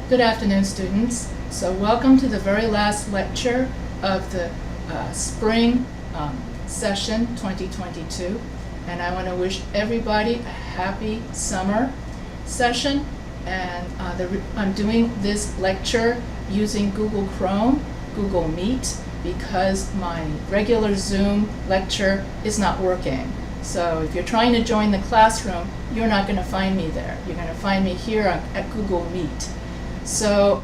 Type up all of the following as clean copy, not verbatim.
Good afternoon, students. So welcome to the very last lecture of the spring session 2022. And I want to wish everybody a happy summer session. And I'm doing this lecture using Google Chrome, Google Meet, because my regular Zoom lecture is not working. So if you're trying to join the classroom, you're not going to find me there. You're going to find me here at Google Meet. So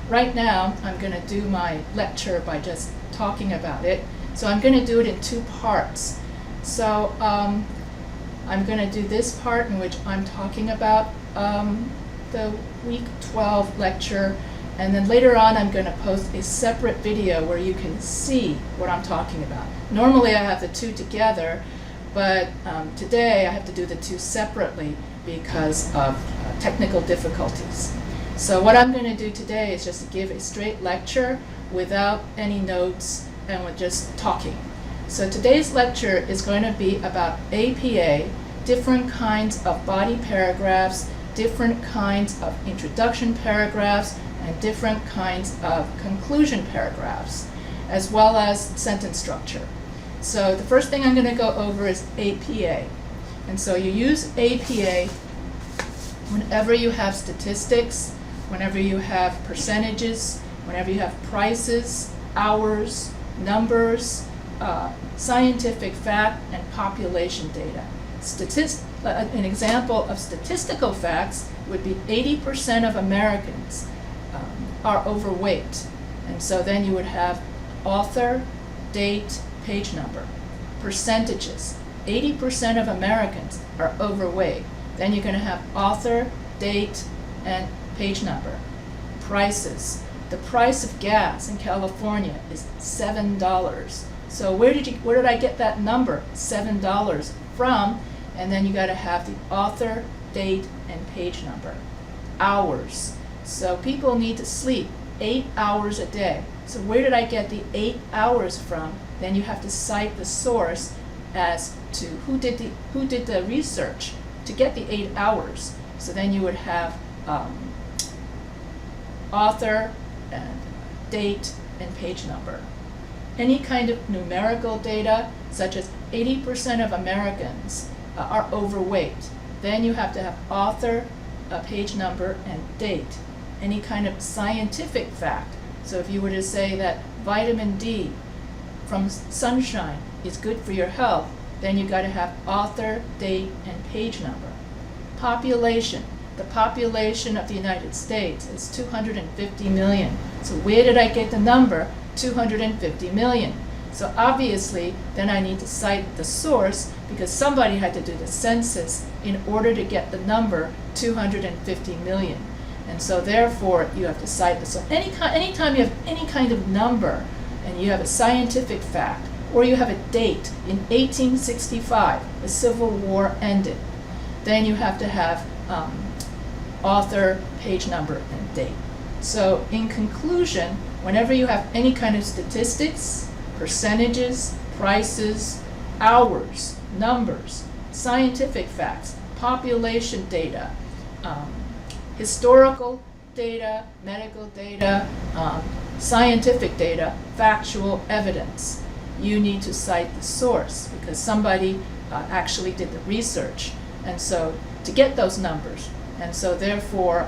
right now, I'm going to do my lecture by just talking about it. So I'm going to do it in two parts. So I'm going to do this part in which I'm talking about the week 12 lecture. And then later on, I'm going to post a separate video where you can see what I'm talking about. Normally, I have the two together, but today I have to do the two separately because of technical difficulties. So what I'm going to do today is just to give a straight lecture without any notes and with just talking. So today's lecture is going to be about APA, different kinds of body paragraphs, different kinds of introduction paragraphs, and different kinds of conclusion paragraphs, as well as sentence structure. So the first thing I'm going to go over is APA. And so you use APA whenever you have statistics, whenever you have percentages, whenever you have prices, hours, numbers, scientific fact, and population data. An example of statistical facts would be 80% of Americans are overweight. And so then you would have author, date, page number. Percentages. 80% of Americans are overweight. Then you're going to have author, date, and page number. Prices. The price of gas in California is $7. So where did I get that number, $7, from? And then you got to have the author, date, and page number. Hours. So people need to sleep 8 hours a day. So where did I get the 8 hours from? Then you have to cite the source as to who did the research to get the 8 hours. So then you would have author, and date, and page number. Any kind of numerical data, such as 80% of Americans are overweight. Then you have to have author, page number, and date. Any kind of scientific fact. So if you were to say that vitamin D from sunshine is good for your health, then you got to have author, date, and page number. Population. The population of the United States is 250 million. So where did I get the number 250 million? So obviously, then I need to cite the source because somebody had to do the census in order to get the number 250 million. And so therefore, you have to cite the source. Anytime you have any kind of number and you have a scientific fact or you have a date in 1865, the Civil War ended, then you have to have author, page number, and date. So in conclusion, whenever you have any kind of statistics, percentages, prices, hours, numbers, scientific facts, population data, historical data, medical data, scientific data, factual evidence, you need to cite the source because somebody actually did the research. And so to get those numbers, and so therefore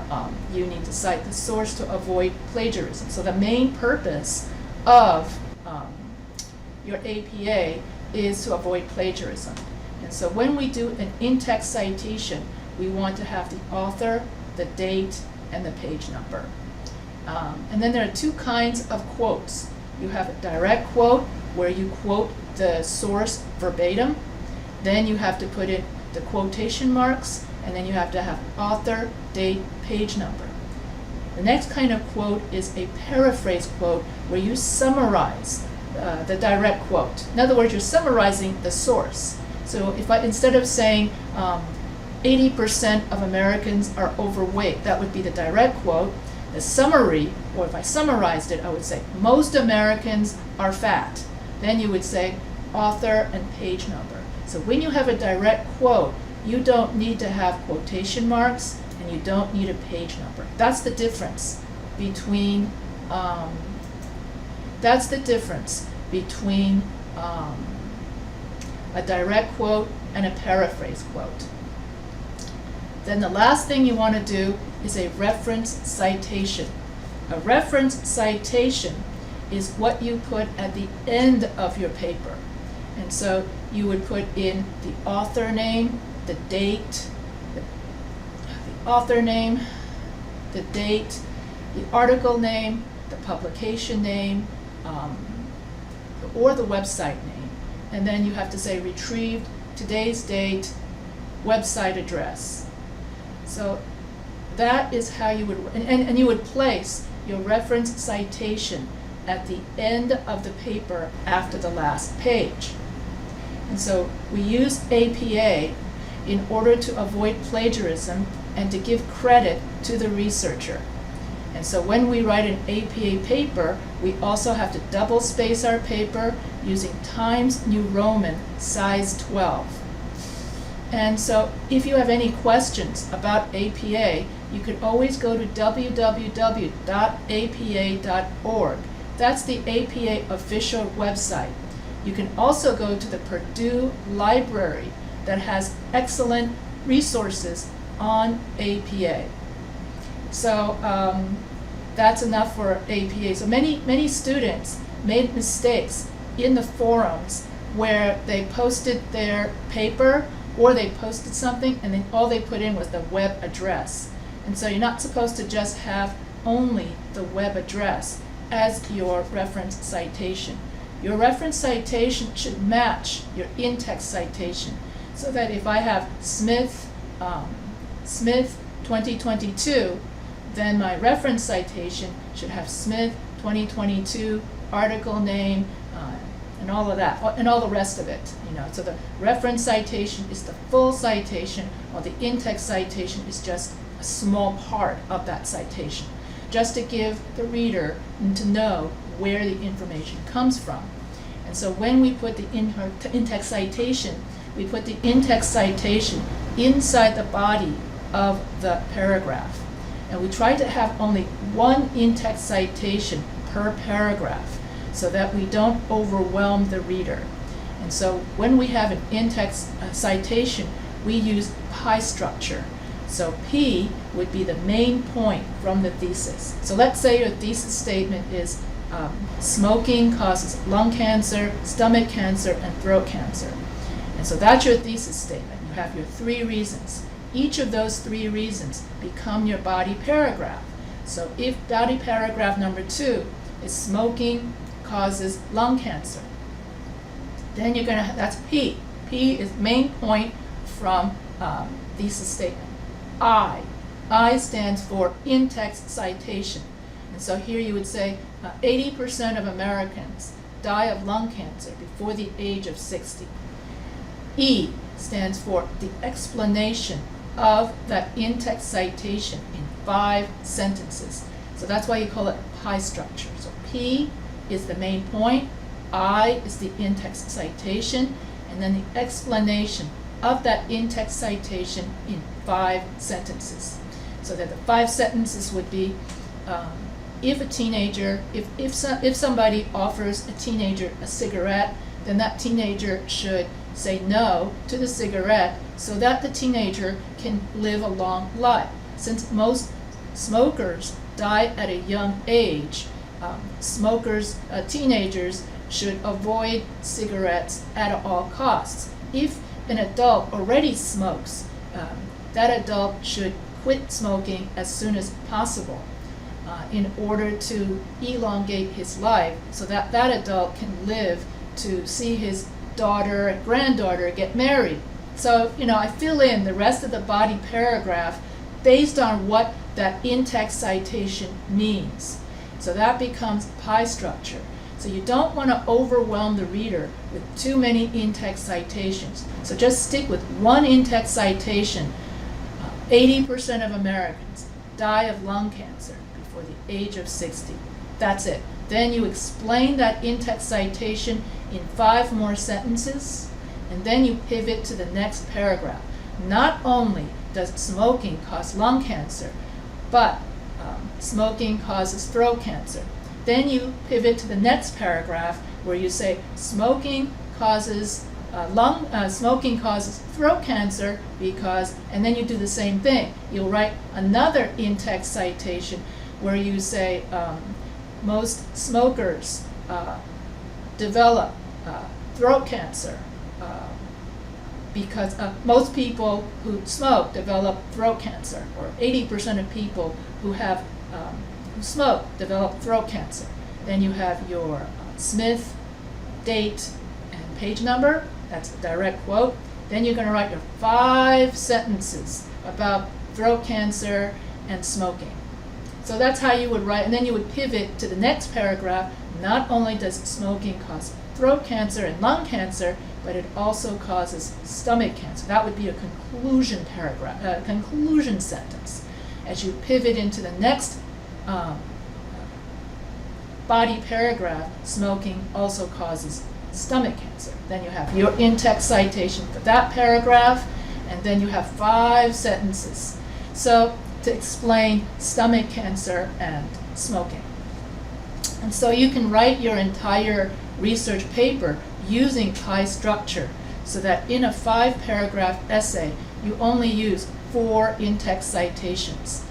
you need to cite the source to avoid plagiarism. So the main purpose of your APA is to avoid plagiarism. And so when we do an in-text citation, we want to have the author, the date, and the page number. And then there are two kinds of quotes. You have a direct quote where you quote the source verbatim. Then you have to put in the quotation marks, and then you have to have author, date, page number. The next kind of quote is a paraphrase quote where you summarize the direct quote. In other words, you're summarizing the source. So if instead of saying 80% of Americans are overweight, that would be the direct quote. The summary, or if I summarized it, I would say most Americans are fat. Then you would say author and page number. So when you have a direct quote, you don't need to have quotation marks and and you don't need a page number. That's the difference between a direct quote and a paraphrase quote. Then the last thing you want to do is a reference citation. A reference citation is what you put at the end of your paper. And so you would put in the author name, the date, the author name, the date, the article name, the publication name, or the website name. And then you have to say retrieved, today's date, website address. So that is how you would, and you would place your reference citation at the end of the paper after the last page. And so we use APA in order to avoid plagiarism and to give credit to the researcher. And so when we write an APA paper, we also have to double space our paper using Times New Roman size 12. And so if you have any questions about APA, you could always go to www.apa.org. That's the APA official website. You can also go to the Purdue Library that has excellent resources on APA. So that's enough for APA. So many students made mistakes in the forums where they posted their paper or they posted something and then all they put in was the web address. And so you're not supposed to just have only the web address as your reference citation. Your reference citation should match your in-text citation, so that if I have Smith 2022, then my reference citation should have Smith 2022, article name, and all of that, and all the rest of it. So the reference citation is the full citation, while the in-text citation is just a small part of that citation, just to give the reader to know where the information comes from. And so when we put the in-text citation, we put the in-text citation inside the body of the paragraph. And we try to have only one in-text citation per paragraph so that we don't overwhelm the reader. And so when we have an in-text citation, we use pie structure. So P would be the main point from the thesis. So let's say your thesis statement is smoking causes lung cancer, stomach cancer, and throat cancer. And so that's your thesis statement. You have your 3 reasons. Each of those 3 reasons become your body paragraph. So if body paragraph number 2 is smoking causes lung cancer, then you're going to, that's P. P is main point from thesis statement. I stands for in-text citation. And so here you would say 80% of Americans die of lung cancer before the age of 60. E stands for the explanation of that in-text citation in 5 sentences. So that's why you call it pie structure. So P is the main point, I is the in-text citation, and then the explanation of that in-text citation in 5 sentences. So that the 5 sentences would be, if somebody offers a teenager a cigarette, then that teenager should say no to the cigarette so that the teenager can live a long life. Since most smokers die at a young age, teenagers should avoid cigarettes at all costs. If an adult already smokes, that adult should quit smoking as soon as possible in order to elongate his life so that that adult can live to see his daughter and granddaughter get married. So, I fill in the rest of the body paragraph based on what that in-text citation means. So that becomes pie structure. So you don't want to overwhelm the reader with too many in-text citations. So just stick with one in-text citation. 80% of Americans die of lung cancer before the age of 60. That's it. Then you explain that in-text citation in 5 more sentences, and then you pivot to the next paragraph. not only does smoking cause lung cancer, but smoking causes throat cancer. Then you pivot to the next paragraph where you say smoking causes smoking causes throat cancer because, and then you do the same thing. You'll write another in-text citation where you say most smokers develop throat cancer because most people who smoke develop throat cancer, or 80% of people who smoke develop throat cancer. Then you have your Smith, date, and page number. That's a direct quote. Then you're going to write your 5 sentences about throat cancer and smoking. So that's how you would write, and then you would pivot to the next paragraph. Not only does smoking cause throat cancer and lung cancer, but it also causes stomach cancer. That would be a conclusion paragraph, conclusion sentence. As you pivot into the next body paragraph, smoking also causes stomach cancer. Then you have your in-text citation for that paragraph, and then you have 5 sentences. So to explain stomach cancer and smoking. And so you can write your entire research paper using high structure, so that in a 5-paragraph essay, you only use 4 in-text citations.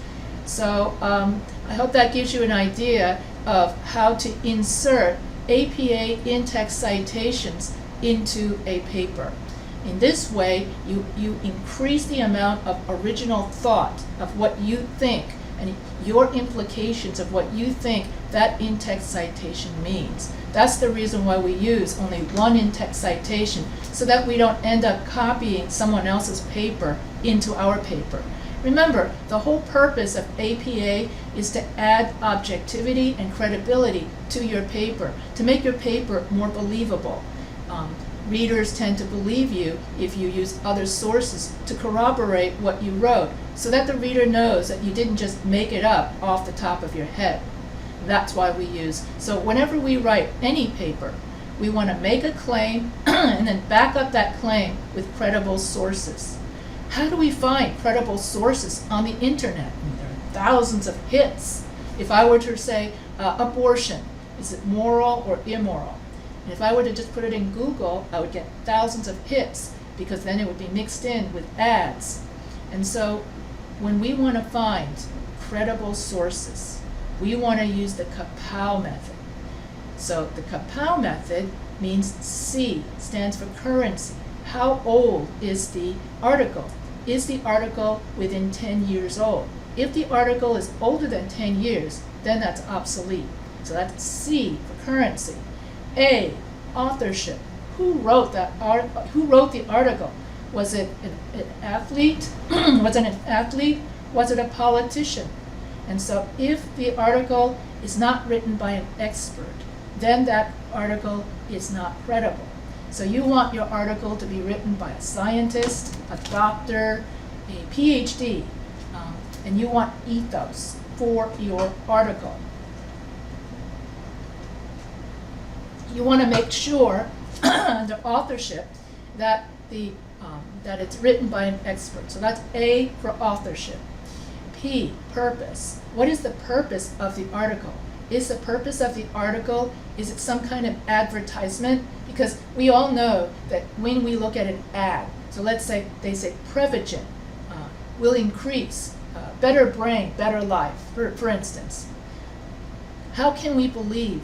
So I hope that gives you an idea of how to insert APA in-text citations into a paper. In this way, you increase the amount of original thought of what you think and your implications of what you think that in-text citation means. That's the reason why we use only 1 in-text citation, so that we don't end up copying someone else's paper into our paper. Remember, the whole purpose of APA is to add objectivity and credibility to your paper, to make your paper more believable. Readers tend to believe you if you use other sources to corroborate what you wrote, so that the reader knows that you didn't just make it up off the top of your head. That's why we use. So whenever we write any paper, we want to make a claim and then back up that claim with credible sources. How do we find credible sources on the internet? I mean, there are thousands of hits. If I were to say abortion, is it moral or immoral? And if I were to just put it in Google, I would get thousands of hits, because then it would be mixed in with ads. And so when we want to find credible sources, we want to use the Kapow method. So the Kapow method means C, stands for currency. How old is the article? Is the article within 10 years old? If the article is older than 10 years, then that's obsolete. So that's C for currency. A, authorship. Who wrote the article? Was it an athlete? Was it an athlete? Was it a politician? And so if the article is not written by an expert, then that article is not credible. So you want your article to be written by a scientist, a doctor, a PhD, and you want ethos for your article. You want to make sure the authorship that it's written by an expert. So that's A for authorship. P, purpose. What is the purpose of the article? Is the purpose of the article, is it some kind of advertisement? Because we all know that when we look at an ad, so let's say they say Prevagen will increase better brain, better life, for instance. How can we believe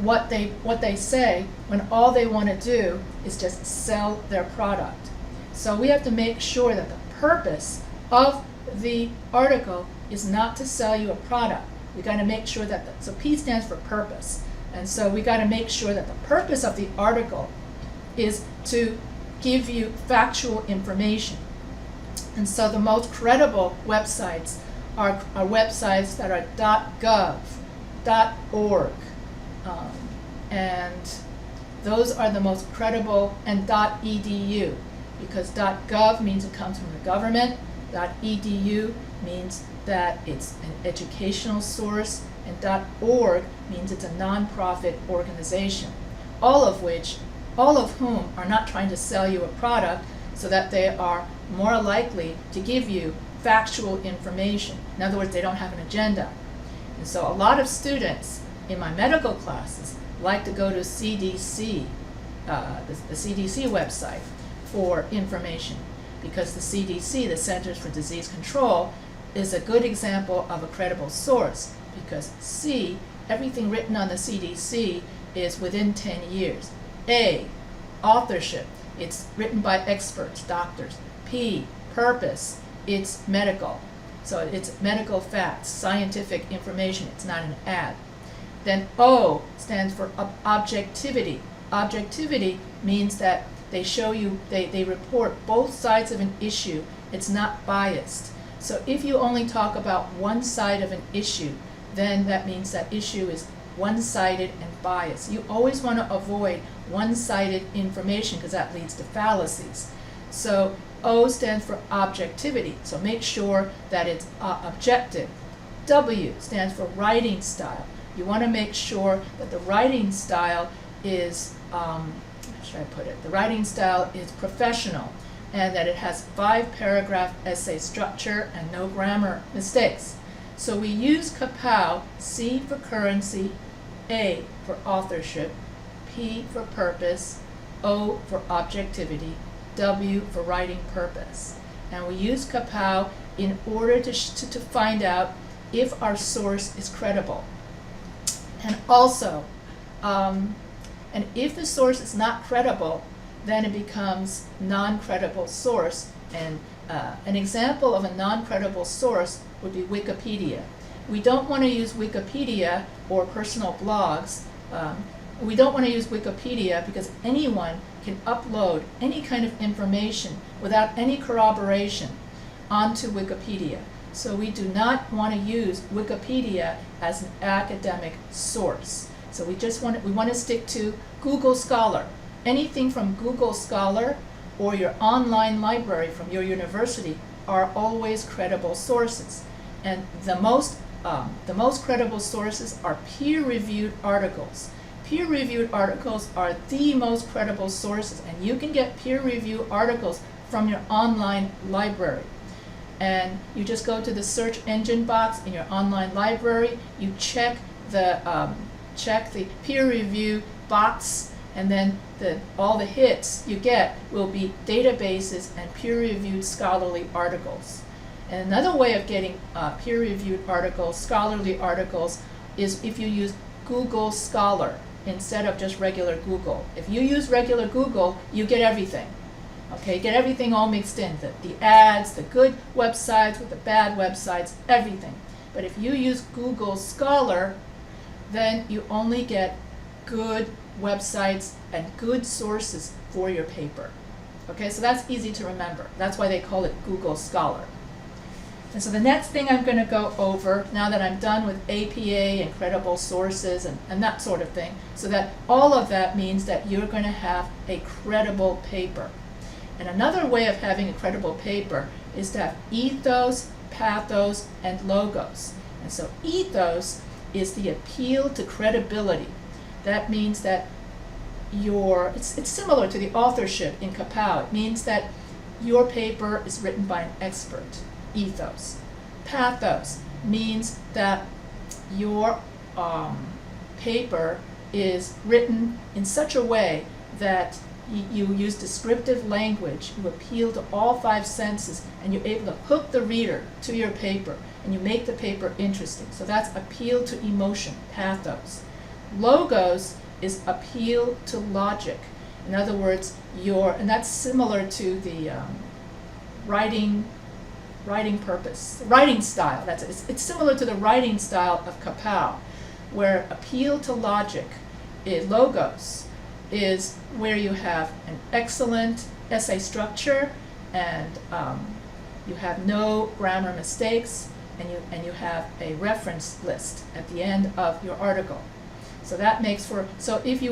what they say when all they want to do is just sell their product? So we have to make sure that the purpose of the article is not to sell you a product. We got to make sure that so P stands for purpose, and so we got to make sure that the purpose of the article is to give you factual information. And so the most credible websites are websites that are .gov, .org, and those are the most credible, and .edu, because .gov means it comes from the government, .edu means that it's an educational source, and .org means it's a nonprofit organization, all of whom are not trying to sell you a product, so that they are more likely to give you factual information. In other words, they don't have an agenda. And so a lot of students in my medical classes like to go to CDC, the CDC website for information, because the CDC, the Centers for Disease Control, is a good example of a credible source, because C, everything written on the CDC is within 10 years. A, authorship, it's written by experts, doctors. P, purpose, it's medical. So it's medical facts, scientific information, it's not an ad. Then O stands for objectivity. Objectivity means that they show you, they report both sides of an issue. It's not biased. So if you only talk about one side of an issue, then that means that issue is one-sided and biased. You always want to avoid one-sided information because that leads to fallacies. So O stands for objectivity, so make sure that it's objective. W stands for writing style. You want to make sure that the writing style is, how should I put it? The writing style is professional, and that it has 5-paragraph essay structure and no grammar mistakes. So we use CAPOW, C for currency, A for authorship, P for purpose, O for objectivity, W for writing purpose. And we use CAPOW in order to find out if our source is credible. And also, and if the source is not credible, then it becomes non-credible source. And an example of a non-credible source would be Wikipedia. We don't want to use Wikipedia or personal blogs. We don't want to use Wikipedia because anyone can upload any kind of information without any corroboration onto Wikipedia. So we do not want to use Wikipedia as an academic source. So we want to stick to Google Scholar. Anything from Google Scholar or your online library from your university are always credible sources. And the most credible sources are peer-reviewed articles. Peer-reviewed articles are the most credible sources, and you can get peer-reviewed articles from your online library. And you just go to the search engine box in your online library, you check the peer review box, and then all the hits you get will be databases and peer-reviewed scholarly articles. And another way of getting peer-reviewed articles, scholarly articles, is if you use Google Scholar instead of just regular Google. If you use regular Google, you get everything. Okay, get everything all mixed in, the ads, the good websites with the bad websites, everything. But if you use Google Scholar, then you only get good websites and good sources for your paper. Okay, so that's easy to remember. That's why they call it Google Scholar. And so the next thing I'm going to go over, now that I'm done with APA and credible sources and that sort of thing, so that all of that means that you're going to have a credible paper. And another way of having a credible paper is to have ethos, pathos, and logos. And so ethos is the appeal to credibility. That means that it's similar to the authorship in CAPOW. It means that your paper is written by an expert. Ethos. Pathos means that your paper is written in such a way that you use descriptive language, you appeal to all 5 senses, and you're able to hook the reader to your paper, and you make the paper interesting. So that's appeal to emotion, pathos. Logos is appeal to logic. In other words, and that's similar to the writing purpose, writing style. It's similar to the writing style of CAPOW, where appeal to logic is logos, is where you have an excellent essay structure, and you have no grammar mistakes, and you have a reference list at the end of your article. So that makes so if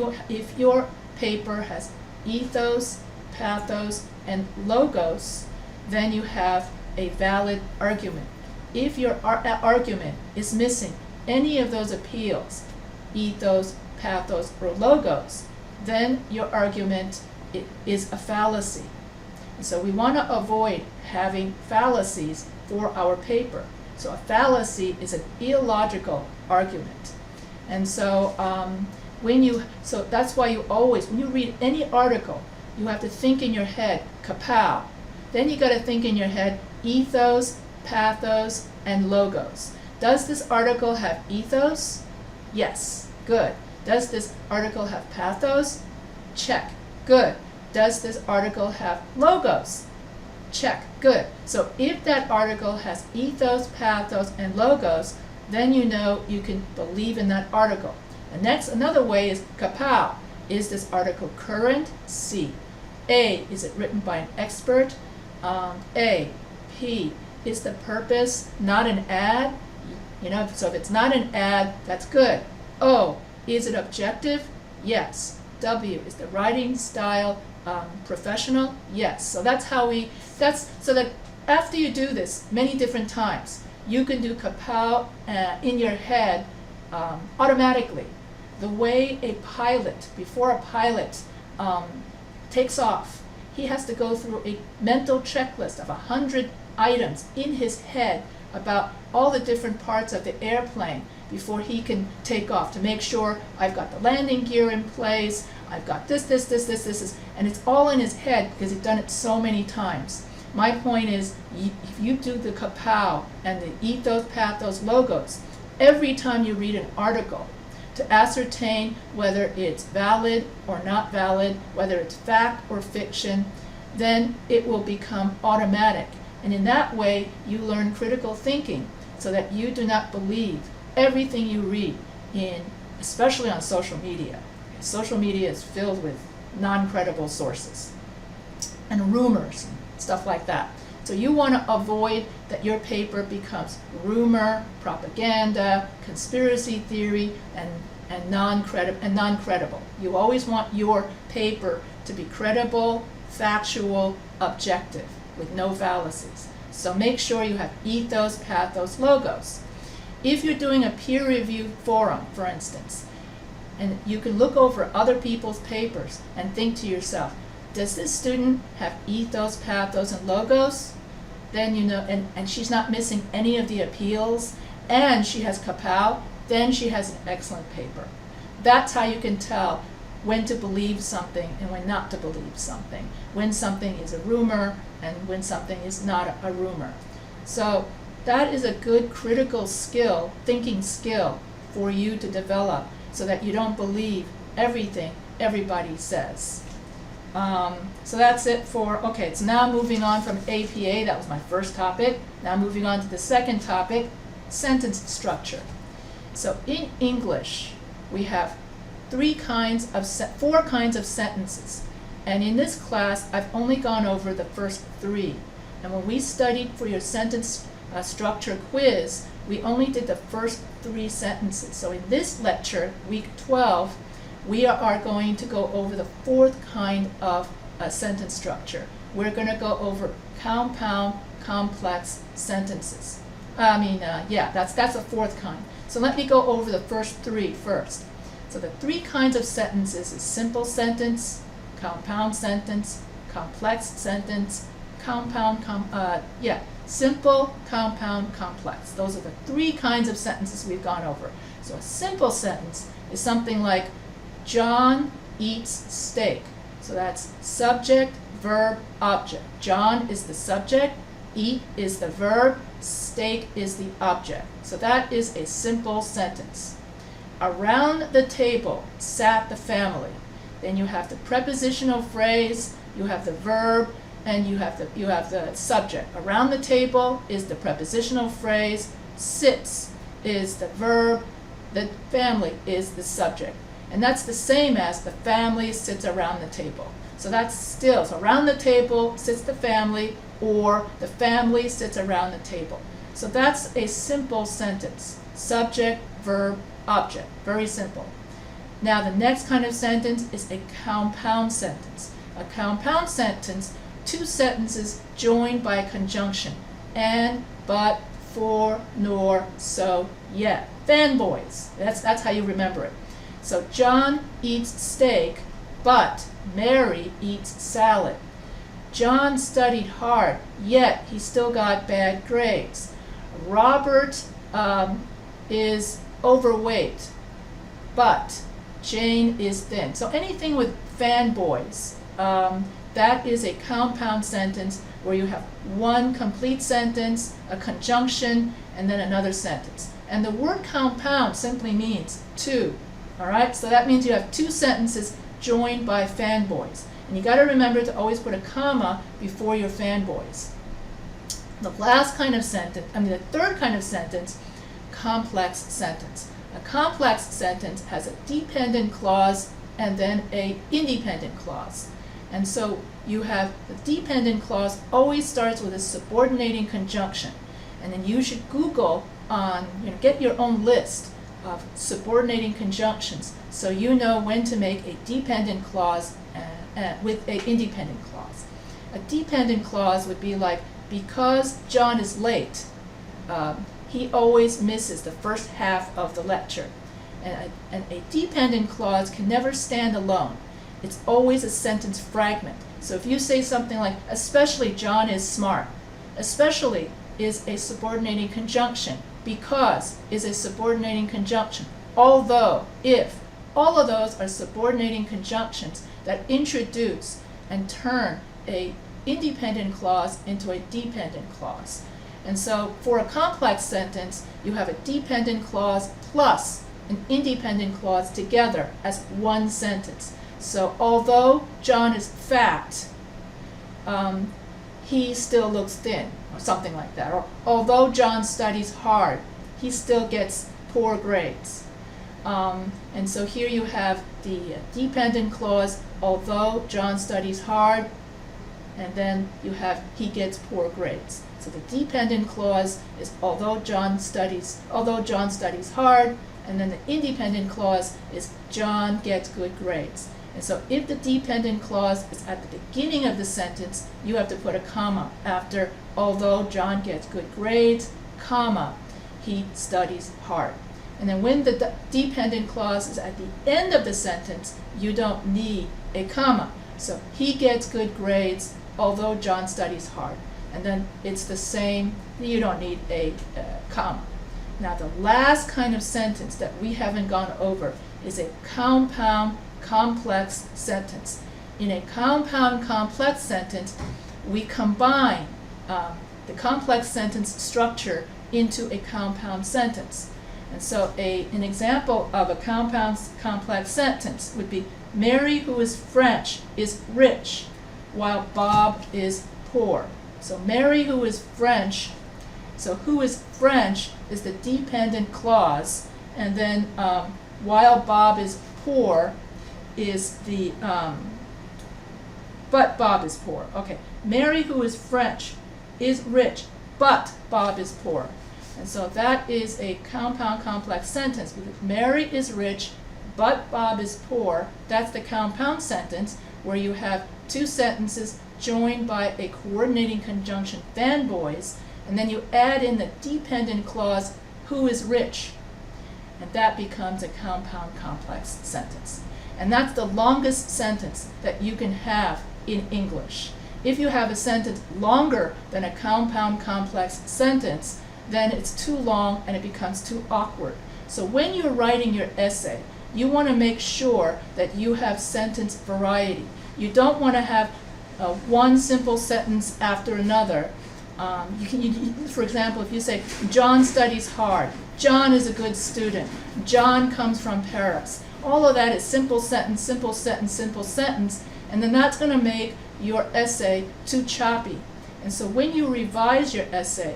your paper has ethos, pathos, and logos, then you have a valid argument. If your argument is missing any of those appeals, ethos, pathos, or logos, then your argument is a fallacy. And so we want to avoid having fallacies for our paper. So a fallacy is an illogical argument. And so so that's why you always, when you read any article, you have to think in your head, kapow. Then you got to think in your head, ethos, pathos, and logos. Does this article have ethos? Yes, good. Does this article have pathos? Check, good. Does this article have logos? Check, good. So if that article has ethos, pathos, and logos, then you know you can believe in that article. Another way is kapow. Is this article current? C. A, is it written by an expert? A. P, is the purpose not an ad? So if it's not an ad, that's good. O, is it objective? Yes. W, is the writing style professional? Yes. So that's so that after you do this many different times, you can do kapow in your head automatically. The way a pilot, before a pilot takes off, he has to go through a mental checklist of 100 items in his head about all the different parts of the airplane before he can take off, to make sure I've got the landing gear in place, I've got this, and it's all in his head because he's done it so many times. My point is, if you do the kapow and the ethos, pathos, logos, every time you read an article, to ascertain whether it's valid or not valid, whether it's fact or fiction, then it will become automatic. And in that way, you learn critical thinking so that you do not believe everything you read especially on social media. Social media is filled with non-credible sources and rumors and stuff like that. So you want to avoid that your paper becomes rumor, propaganda, conspiracy theory, and non-credible. You always want your paper to be credible, factual, objective, with no fallacies. So make sure you have ethos, pathos, logos. If you're doing a peer-reviewed forum, for instance, and you can look over other people's papers and think to yourself, does this student have ethos, pathos, and logos? Then you know, and she's not missing any of the appeals, and she has kapow, then she has an excellent paper. That's how you can tell when to believe something and when not to believe something, when something is a rumor and when something is not a rumor. So that is a good critical skill, thinking skill, for you to develop so that you don't believe everything everybody says. So that's it for, okay, so now moving on from APA, that was my first topic. Now moving on to the second topic, sentence structure. So in English, we have four kinds of sentences. And in this class, I've only gone over the first three. And when we studied for your sentence structure quiz, we only did the first three sentences. So in this lecture, week 12, we are going to go over the fourth kind of sentence structure. We're going to go over compound complex sentences. That's the fourth kind. So let me go over the first three first. So the three kinds of sentences is simple sentence, compound sentence, complex sentence, simple, compound, complex. Those are the three kinds of sentences we've gone over. So a simple sentence is something like, John eats steak. So that's subject, verb, object. John is the subject, eat is the verb, steak is the object. So that is a simple sentence. Around the table sat the family. Then you have the prepositional phrase, you have the verb, and you have the subject. Around the table is the prepositional phrase, sits is the verb, the family is the subject. And that's the same as the family sits around the table. So that's still, so around the table sits the family, or the family sits around the table. So that's a simple sentence. Subject, verb, object. Very simple. Now the next kind of sentence is a compound sentence. A compound sentence, two sentences joined by a conjunction. And, but, for, nor, so, yet. Fanboys. That's how you remember it. So John eats steak, but Mary eats salad. John studied hard, yet he still got bad grades. Robert is overweight, but Jane is thin. So anything with fanboys, that is a compound sentence where you have one complete sentence, a conjunction, and then another sentence. And the word compound simply means two. All right, so that means you have two sentences joined by fanboys. And you got to remember to always put a comma before your fanboys. The last kind of sentence, the third kind of sentence, complex sentence. A complex sentence has a dependent clause and then an independent clause. And so you have the dependent clause always starts with a subordinating conjunction. And then you should Google get your own list of subordinating conjunctions so you know when to make a dependent clause with an independent clause. A dependent clause would be like, because John is late, he always misses the first half of the lecture. And a dependent clause can never stand alone. It's always a sentence fragment. So if you say something like, especially John is smart, especially is a subordinating conjunction, because is a subordinating conjunction, although, if, all of those are subordinating conjunctions that introduce and turn a independent clause into a dependent clause. And so for a complex sentence, you have a dependent clause plus an independent clause together as one sentence. So although John is fat, he still looks thin, or something like that. Or although John studies hard, he still gets poor grades. And so here you have the dependent clause, although John studies hard, and then you have he gets poor grades. So the dependent clause is although John studies hard, and then the independent clause is John gets good grades. And so if the dependent clause is at the beginning of the sentence, you have to put a comma after although John gets good grades, comma, he studies hard. And then when the dependent clause is at the end of the sentence, you don't need a comma. So he gets good grades, although John studies hard. And then it's the same, you don't need a comma. Now the last kind of sentence that we haven't gone over is a compound complex sentence. In a compound complex sentence, we combine the complex sentence structure into a compound sentence. And so an example of a compound complex sentence would be, Mary, who is French, is rich, while Bob is poor. So Mary, who is French, so who is French is the dependent clause, and then while Bob is poor is the, but Bob is poor. Okay, Mary, who is French, is rich, but Bob is poor. And so that is a compound complex sentence. Because Mary is rich, but Bob is poor. That's the compound sentence where you have two sentences joined by a coordinating conjunction, fanboys, and then you add in the dependent clause, who is rich. And that becomes a compound complex sentence. And that's the longest sentence that you can have in English. If you have a sentence longer than a compound complex sentence, then it's too long and it becomes too awkward. So when you're writing your essay, you want to make sure that you have sentence variety. You don't want to have one simple sentence after another. For example, if you say, John studies hard, John is a good student, John comes from Paris. All of that is simple sentence, simple sentence, simple sentence, and then that's going to make your essay too choppy. And so when you revise your essay,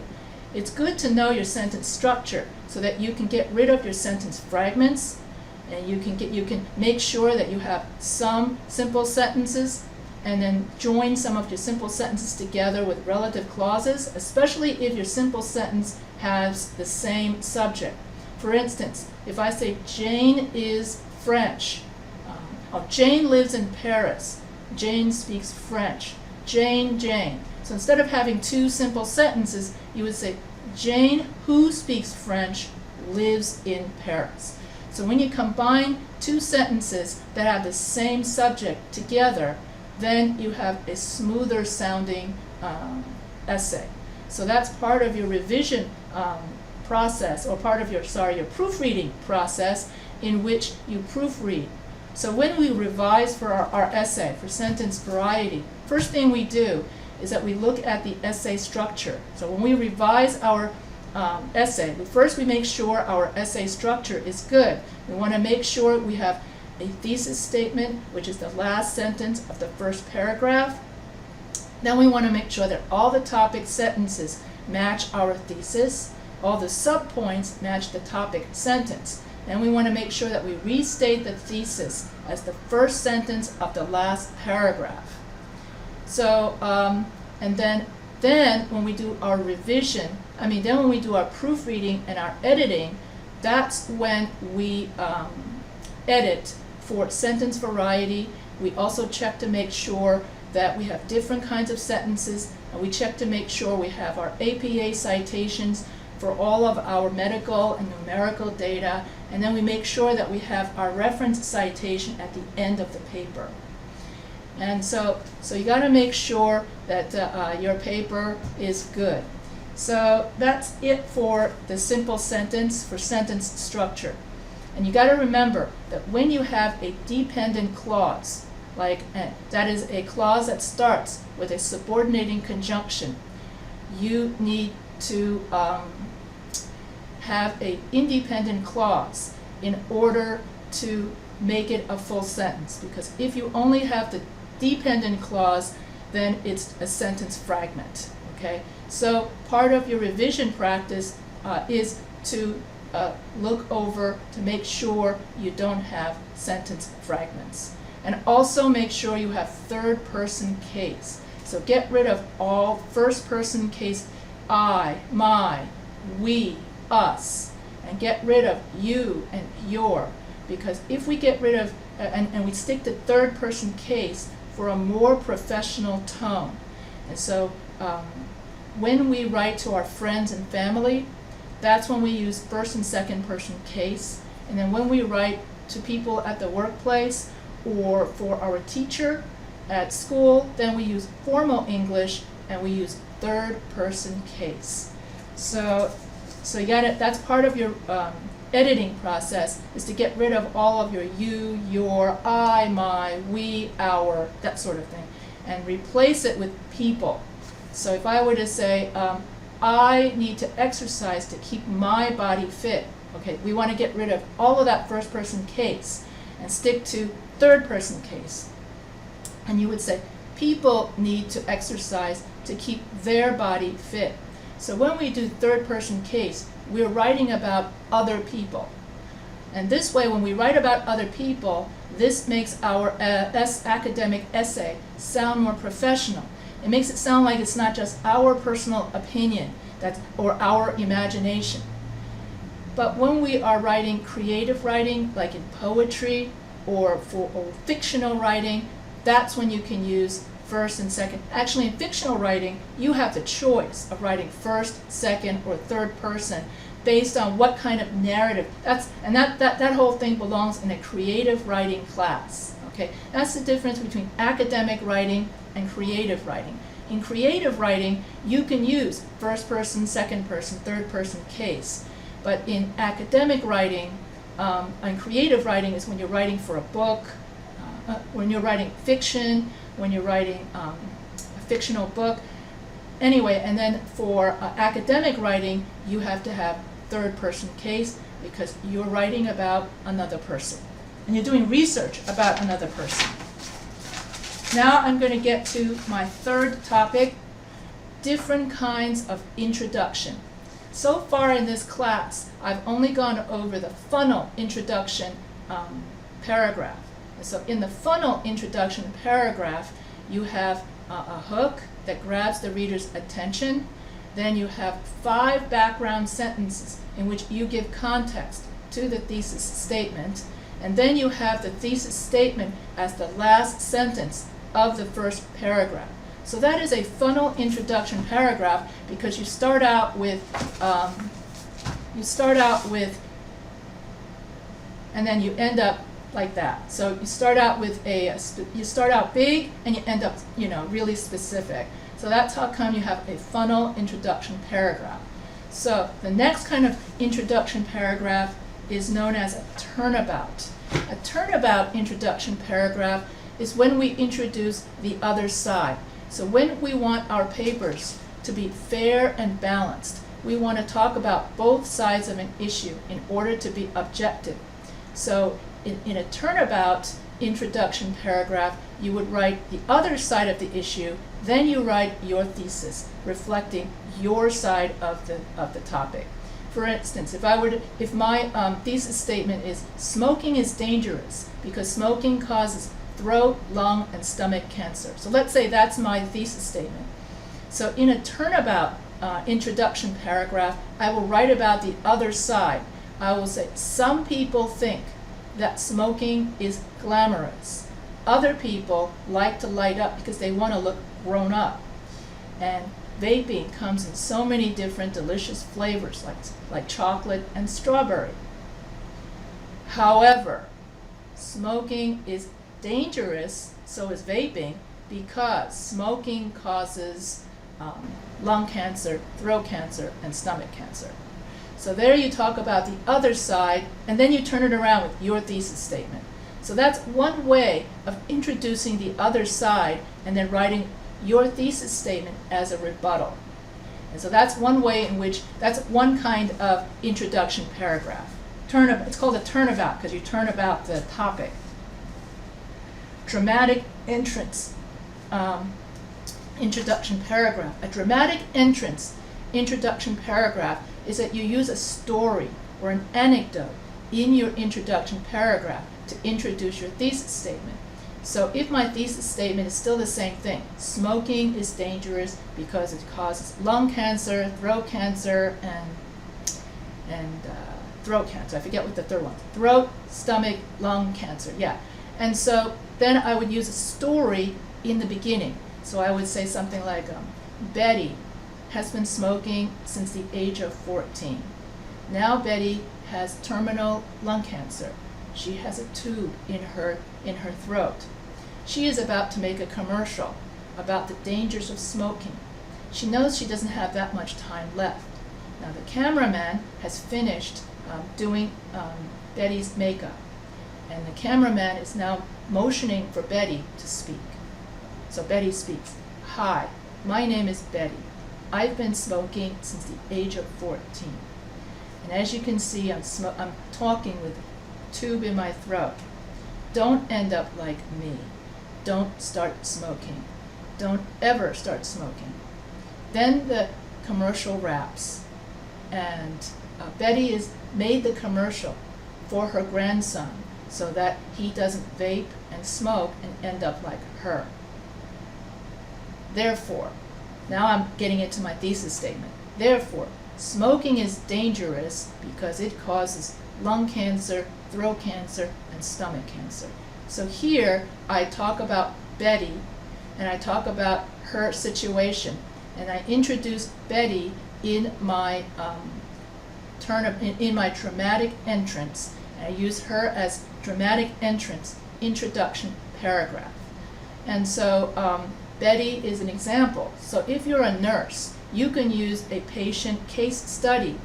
it's good to know your sentence structure so that you can get rid of your sentence fragments, and you can make sure that you have some simple sentences and then join some of your simple sentences together with relative clauses, especially if your simple sentence has the same subject. For instance, if I say Jane is French, Jane lives in Paris, Jane speaks French, Jane. So instead of having two simple sentences, you would say, Jane, who speaks French, lives in Paris. So when you combine two sentences that have the same subject together, then you have a smoother sounding essay. So that's part of your revision process, or part of your proofreading process, in which you proofread. So when we revise for our essay, for sentence variety, first thing we do is that we look at the essay structure. So when we revise our essay, first we make sure our essay structure is good. We want to make sure we have a thesis statement, which is the last sentence of the first paragraph. Then we want to make sure that all the topic sentences match our thesis, all the subpoints match the topic sentence. And we want to make sure that we restate the thesis as the first sentence of the last paragraph. So, and then when we do our revision, then when we do our proofreading and our editing, that's when we edit for sentence variety. We also check to make sure that we have different kinds of sentences, and we check to make sure we have our APA citations for all of our medical and numerical data, and then we make sure that we have our reference citation at the end of the paper. And so you got to make sure that your paper is good. So that's it for the simple sentence, for sentence structure. And you got to remember that when you have a dependent clause, like that is a clause that starts with a subordinating conjunction, you need to have an independent clause in order to make it a full sentence. Because if you only have the dependent clause, then it's a sentence fragment. Okay? So part of your revision practice is to look over to make sure you don't have sentence fragments. And also make sure you have third person case. So get rid of all first person case, I, my, we, us, and get rid of you and your. Because if we get rid of, and we stick to third person case for a more professional tone. And so when we write to our friends and family, that's when we use first and second person case. And then when we write to people at the workplace or for our teacher at school, then we use formal English and we use third person case. So you got it. That's part of your editing process, is to get rid of all of your you, your, I, my, we, our, that sort of thing, and replace it with people. So if I were to say, I need to exercise to keep my body fit, okay, we want to get rid of all of that first person case and stick to third person case. And you would say, people need to exercise to keep their body fit. So when we do third person case, we're writing about other people. And this way, when we write about other people, this makes our academic essay sound more professional. It makes it sound like it's not just our personal opinion or our imagination. But when we are writing creative writing, like in poetry or fictional writing, that's when you can use first and second. Actually, in fictional writing, you have the choice of writing first, second, or third person based on what kind of narrative. That whole thing belongs in a creative writing class. Okay, that's the difference between academic writing and creative writing. In creative writing, you can use first person, second person, third person case. But in academic writing, and creative writing is when you're writing for a book, when you're writing fiction, when you're writing a fictional book. Anyway, and then for academic writing, you have to have third person case because you're writing about another person. And you're doing research about another person. Now I'm going to get to my third topic, different kinds of introduction. So far in this class, I've only gone over the funnel introduction paragraph. So in the funnel introduction paragraph, you have a hook that grabs the reader's attention. Then you have 5 background sentences in which you give context to the thesis statement. And then you have the thesis statement as the last sentence of the first paragraph. So that is a funnel introduction paragraph because you start out with, and then you end up like that. So you start out with you start out big and you end up, really specific. So that's how come you have a funnel introduction paragraph. So the next kind of introduction paragraph is known as a turnabout. A turnabout introduction paragraph is when we introduce the other side. So when we want our papers to be fair and balanced, we want to talk about both sides of an issue in order to be objective. So in a turnabout introduction paragraph, you would write the other side of the issue, then you write your thesis, reflecting your side of the topic. For instance, if my thesis statement is smoking is dangerous because smoking causes throat, lung, and stomach cancer. So let's say that's my thesis statement. So in a turnabout introduction paragraph, I will write about the other side. I will say, some people think that smoking is glamorous. Other people like to light up because they want to look grown up. And vaping comes in so many different delicious flavors like chocolate and strawberry. However, smoking is dangerous, so is vaping, because smoking causes lung cancer, throat cancer, and stomach cancer. So there you talk about the other side, and then you turn it around with your thesis statement. So that's one way of introducing the other side and then writing your thesis statement as a rebuttal. And so that's one way in which, that's one kind of introduction paragraph. It's called a turnabout because you turn about the topic. Dramatic entrance introduction paragraph. A dramatic entrance introduction paragraph is that you use a story or an anecdote in your introduction paragraph to introduce your thesis statement. So if my thesis statement is still the same thing, smoking is dangerous because it causes lung cancer, throat cancer, and throat cancer. I forget what the third one is. Throat, stomach, lung cancer, yeah. And so then I would use a story in the beginning. So I would say something like, Betty has been smoking since the age of 14. Now Betty has terminal lung cancer. She has a tube in her throat. She is about to make a commercial about the dangers of smoking. She knows she doesn't have that much time left. Now the cameraman has finished doing Betty's makeup, and the cameraman is now motioning for Betty to speak. So Betty speaks. Hi, my name is Betty. I've been smoking since the age of 14. And as you can see, I'm talking with a tube in my throat. Don't end up like me. Don't start smoking. Don't ever start smoking. Then the commercial wraps, and Betty has made the commercial for her grandson so that he doesn't vape and smoke and end up like her. Therefore, now I'm getting into my thesis statement. Therefore, smoking is dangerous because it causes lung cancer, throat cancer, and stomach cancer. So here I talk about Betty, and I talk about her situation, and I introduce Betty in my in my dramatic entrance, and I use her as dramatic entrance introduction paragraph. And so Betty is an example. So if you're a nurse, you can use a patient case study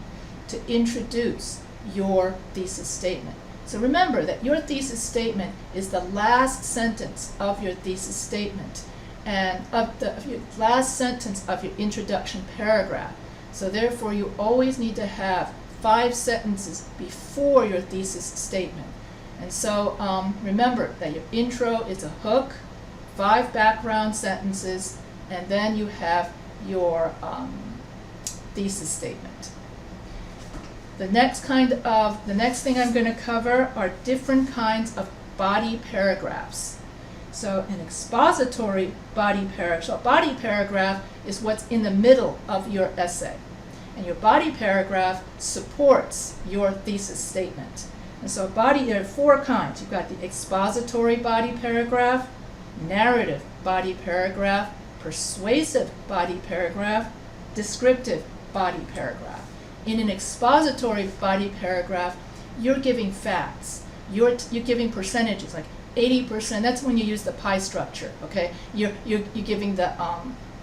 to introduce your thesis statement. So remember that your thesis statement is the last sentence of your thesis statement and of your last sentence of your introduction paragraph. So therefore you always need to have 5 sentences before your thesis statement. And so remember that your intro is a hook, 5 background sentences, and then you have your thesis statement. The next thing I'm going to cover are different kinds of body paragraphs. So an expository body paragraph. So a body paragraph is what's in the middle of your essay. And your body paragraph supports your thesis statement. And so there are 4 kinds. You've got the expository body paragraph, narrative body paragraph, persuasive body paragraph, descriptive body paragraph. In an expository body paragraph, you're giving facts. you're giving percentages, like 80%. That's when you use the pie structure, okay? You're giving the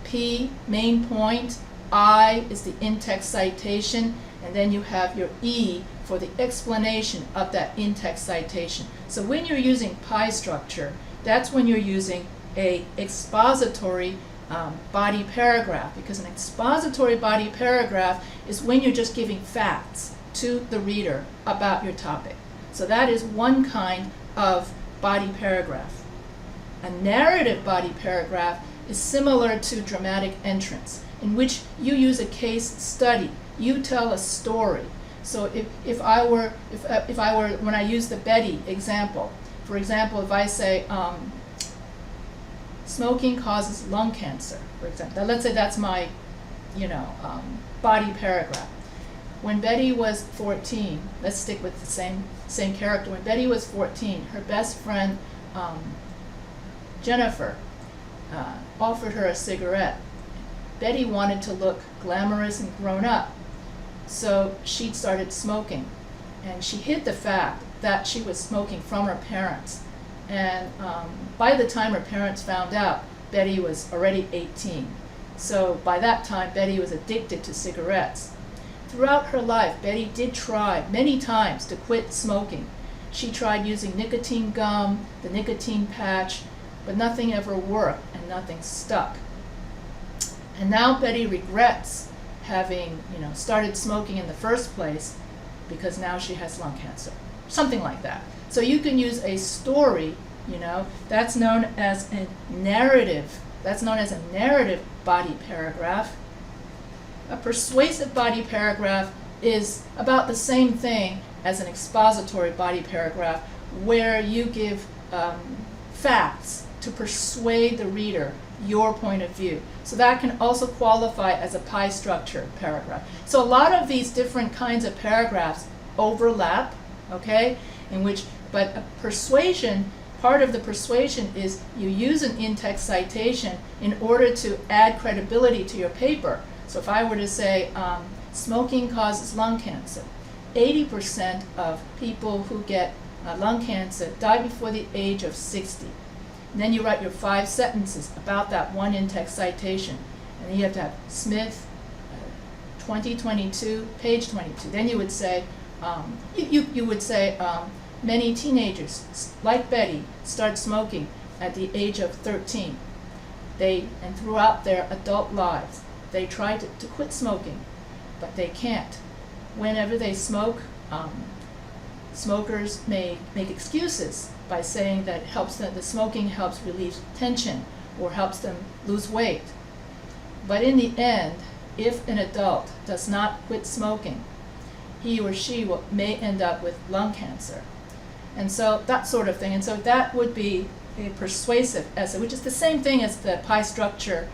P, main point, I is the in-text citation, and then you have your E for the explanation of that in-text citation. So when you're using pie structure, that's when you're using a expository body paragraph, because an expository body paragraph is when you're just giving facts to the reader about your topic. So that is one kind of body paragraph. A narrative body paragraph is similar to dramatic entrance, in which you use a case study. You tell a story. So if I were when I use the Betty example, for example, if I say smoking causes lung cancer, for example. Now, let's say that's my, body paragraph. When Betty was 14, let's stick with the same character. When Betty was 14, her best friend Jennifer offered her a cigarette. Betty wanted to look glamorous and grown up, so she started smoking, and she hid the fact that she was smoking from her parents. And by the time her parents found out, Betty was already 18. So by that time, Betty was addicted to cigarettes. Throughout her life, Betty did try many times to quit smoking. She tried using nicotine gum, the nicotine patch, but nothing ever worked and nothing stuck. And now Betty regrets having, started smoking in the first place, because now she has lung cancer. Something like that. So you can use a story, that's known as a narrative. That's known as a narrative body paragraph. A persuasive body paragraph is about the same thing as an expository body paragraph, where you give facts to persuade the reader your point of view. So that can also qualify as a pie structure paragraph. So a lot of these different kinds of paragraphs overlap, okay? But a persuasion, part of the persuasion is you use an in-text citation in order to add credibility to your paper. So if I were to say, smoking causes lung cancer, 80% of people who get lung cancer die before the age of 60. And then you write your 5 sentences about that one in-text citation. And then you have to have Smith, 2022, page 22. Then you would say, you would say, many teenagers, like Betty, start smoking at the age of 13. And throughout their adult lives, they try to quit smoking, but they can't. Whenever they smoke, smokers may make excuses by saying that the smoking helps relieve tension or helps them lose weight. But in the end, if an adult does not quit smoking, he or she may end up with lung cancer. And so that sort of thing. And so that would be a persuasive essay, which is the same thing as the pie structure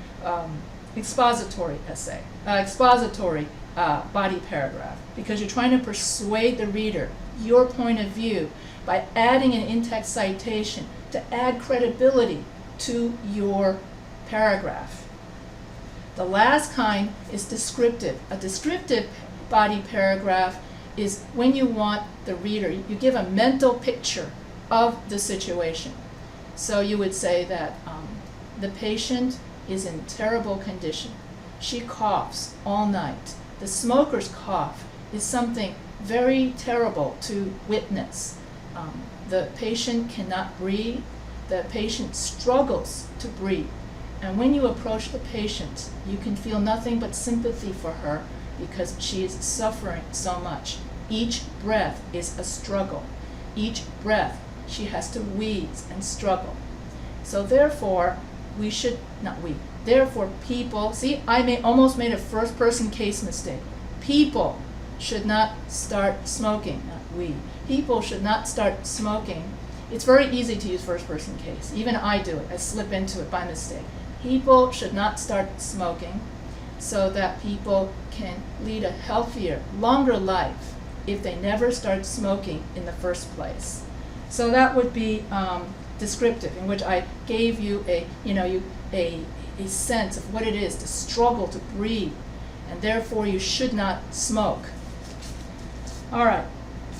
expository essay, expository body paragraph, because you're trying to persuade the reader your point of view by adding an in-text citation to add credibility to your paragraph. The last kind is descriptive. A descriptive body paragraph is when you want the reader, you give a mental picture of the situation. So you would say that the patient is in terrible condition. She coughs all night. The smoker's cough is something very terrible to witness. The patient cannot breathe. The patient struggles to breathe. And when you approach the patient, you can feel nothing but sympathy for her because she is suffering so much. Each breath is a struggle. Each breath she has to wheeze and struggle. So therefore, therefore people, see, I almost made a first person case mistake. People should not start smoking, not we. People should not start smoking. It's very easy to use first person case. Even I do it. I slip into it by mistake. People should not start smoking so that people can lead a healthier, longer life if they never start smoking in the first place. So that would be descriptive, in which I gave you a sense of what it is to struggle to breathe, and therefore you should not smoke. All right,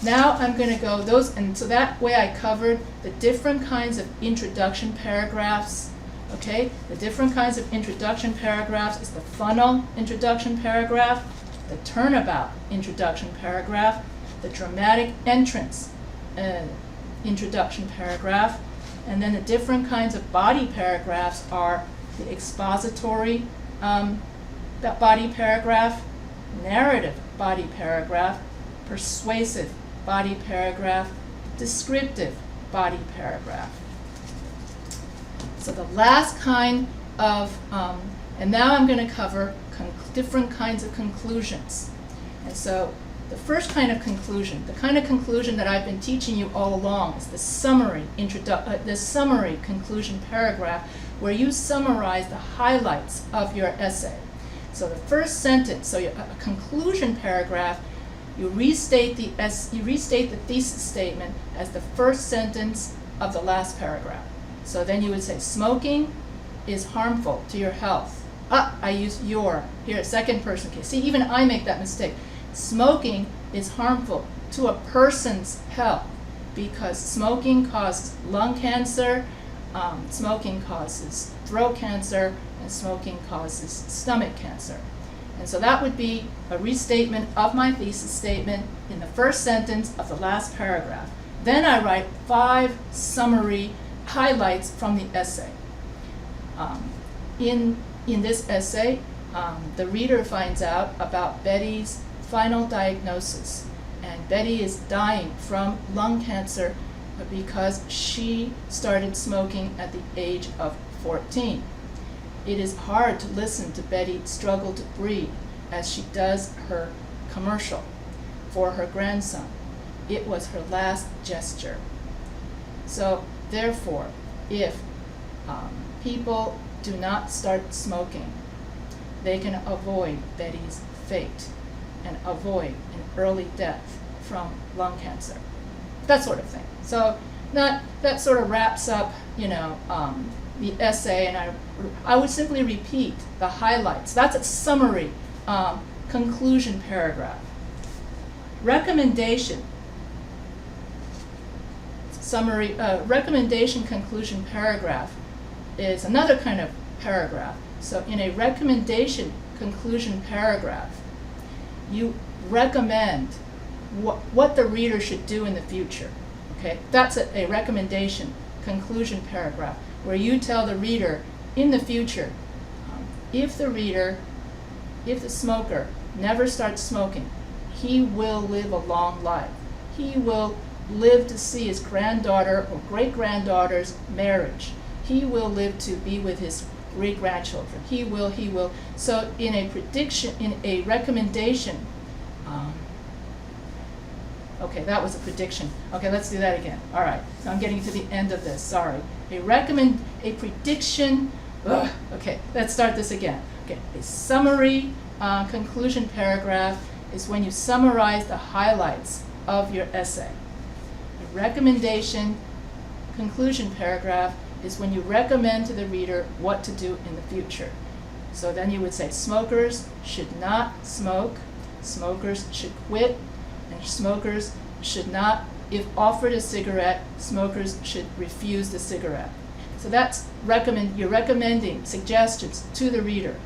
now I'm going to go those, and so that way I covered the different kinds of introduction paragraphs. Okay, the different kinds of introduction paragraphs is the funnel introduction paragraph, the turnabout introduction paragraph, the dramatic entrance introduction paragraph, and then the different kinds of body paragraphs are the expository body paragraph, narrative body paragraph, persuasive body paragraph, descriptive body paragraph. So the last kind of, and now I'm going to cover different kinds of conclusions. And so the first kind of conclusion, the kind of conclusion that I've been teaching you all along, is the summary conclusion paragraph, where you summarize the highlights of your essay. So the first sentence, so a conclusion paragraph, you restate the thesis statement as the first sentence of the last paragraph. So then you would say, smoking is harmful to your health. I use your, here, second person case. See, even I make that mistake. Smoking is harmful to a person's health because smoking causes lung cancer, smoking causes throat cancer, and smoking causes stomach cancer. And so that would be a restatement of my thesis statement in the first sentence of the last paragraph. Then I write 5 summary highlights from the essay. In this essay, the reader finds out about Betty's final diagnosis, and Betty is dying from lung cancer because she started smoking at the age of 14. It is hard to listen to Betty struggle to breathe as she does her commercial for her grandson. It was her last gesture. So therefore, if people do not start smoking, they can avoid Betty's fate and avoid an early death from lung cancer. That sort of thing. So that sort of wraps up, the essay, and I would simply repeat the highlights. That's a summary conclusion paragraph. Recommendation conclusion paragraph is another kind of paragraph. So in a recommendation conclusion paragraph, you recommend what the reader should do in the future. Okay, that's a recommendation conclusion paragraph, where you tell the reader in the future, if the smoker never starts smoking, he will live a long life. He will live to see his granddaughter or great-granddaughter's marriage. He will live to be with his great-grandchildren. He will. So in a recommendation, okay, that was a prediction. Okay, let's do that again. All right, so I'm getting to the end of this, sorry. A prediction, okay, let's start this again. Okay, a summary conclusion paragraph is when you summarize the highlights of your essay. A recommendation conclusion paragraph is when you recommend to the reader what to do in the future. So then you would say smokers should not smoke, smokers should quit, and smokers should not, if offered a cigarette, smokers should refuse the cigarette. So that's you're recommending suggestions to the reader.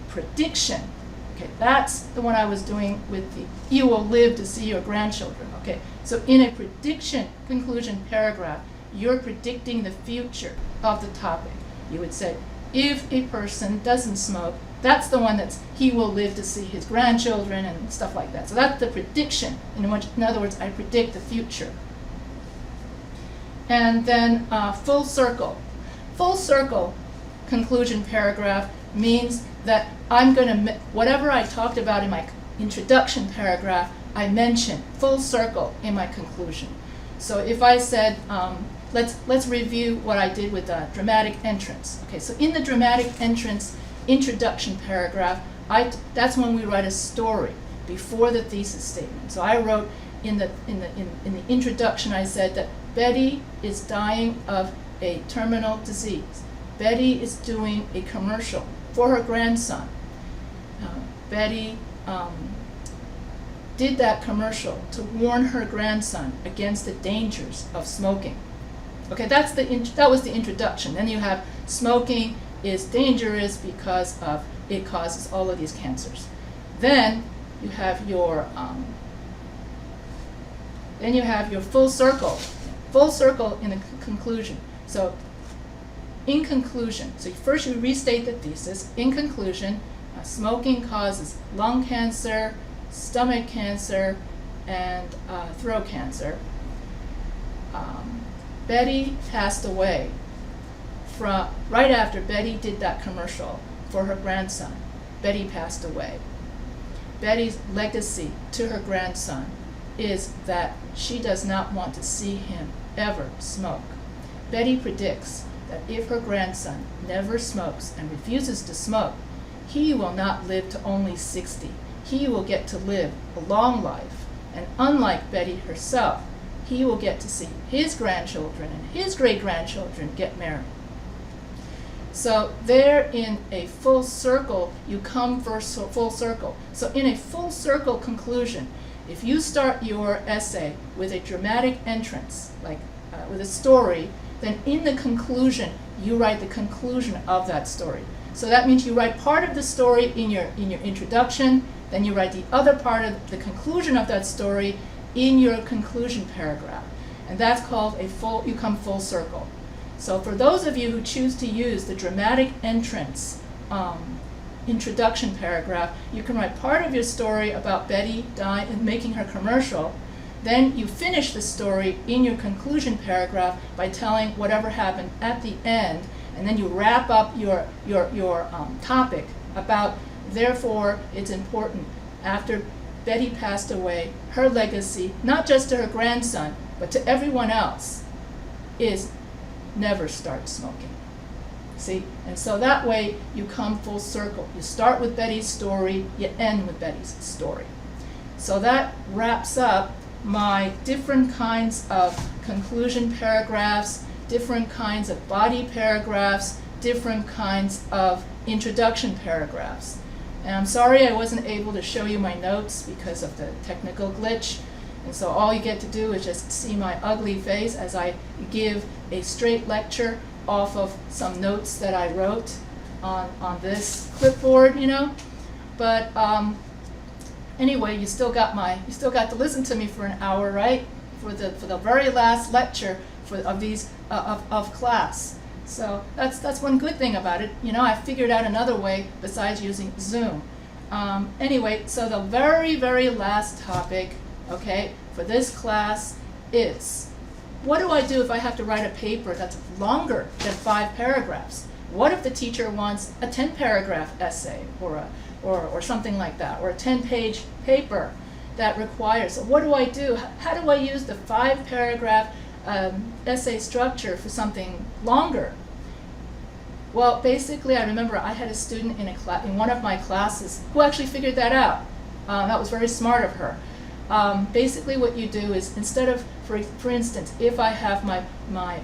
Prediction, okay, that's the one I was doing with you will live to see your grandchildren, okay. So in a prediction conclusion paragraph, you're predicting the future of the topic. You would say, if a person doesn't smoke, that's the one he will live to see his grandchildren and stuff like that. So that's the prediction. In other words, I predict the future. And then full circle. Full circle conclusion paragraph means that I'm going to, whatever I talked about in my introduction paragraph, I mention full circle in my conclusion. So if I said, let's review what I did with the dramatic entrance. Okay, so in the dramatic entrance introduction paragraph, that's when we write a story before the thesis statement. So I wrote in the introduction, I said that Betty is dying of a terminal disease. Betty is doing a commercial for her grandson. Betty did that commercial to warn her grandson against the dangers of smoking. Okay, that was the introduction. Then you have smoking is dangerous because of it causes all of these cancers. Then you have your full circle in the conclusion. So in conclusion, so first you restate the thesis. In conclusion, smoking causes lung cancer, stomach cancer, and throat cancer. Betty passed away right after Betty did that commercial for her grandson. Betty passed away. Betty's legacy to her grandson is that she does not want to see him ever smoke. Betty predicts that if her grandson never smokes and refuses to smoke, he will not live to only 60. He will get to live a long life. And unlike Betty herself, he will get to see his grandchildren and his great-grandchildren get married. So there in a full circle, you come for full circle. So in a full circle conclusion, if you start your essay with a dramatic entrance, like with a story, then in the conclusion, you write the conclusion of that story. So that means you write part of the story in your introduction, then you write the other part of the conclusion of that story in your conclusion paragraph. And that's called you come full circle. So for those of you who choose to use the dramatic entrance introduction paragraph, you can write part of your story about Betty dying and making her commercial. Then you finish the story in your conclusion paragraph by telling whatever happened at the end, and then you wrap up your topic about, therefore, it's important after Betty passed away, her legacy, not just to her grandson, but to everyone else, is never start smoking. See? And so that way you come full circle. You start with Betty's story, you end with Betty's story. So that wraps up my different kinds of conclusion paragraphs, different kinds of body paragraphs, different kinds of introduction paragraphs. And I'm sorry I wasn't able to show you my notes because of the technical glitch. And so all you get to do is just see my ugly face as I give a straight lecture off of some notes that I wrote on this clipboard, you know. But anyway, you still got to listen to me for an hour, right? For the very last lecture of class. So that's one good thing about it. You know, I figured out another way besides using Zoom. Anyway, so the very, very last topic, okay, for this class is, what do I do if I have to write a paper that's longer than 5 paragraphs? What if the teacher wants a 10-paragraph essay or something like that, or a 10-page paper that requires? So what do I do? How do I use the 5-paragraph essay structure for something longer? Well, basically, I remember I had a student in one of my classes who actually figured that out. That was very smart of her. Basically, what you do is, instead of, for instance, if I have my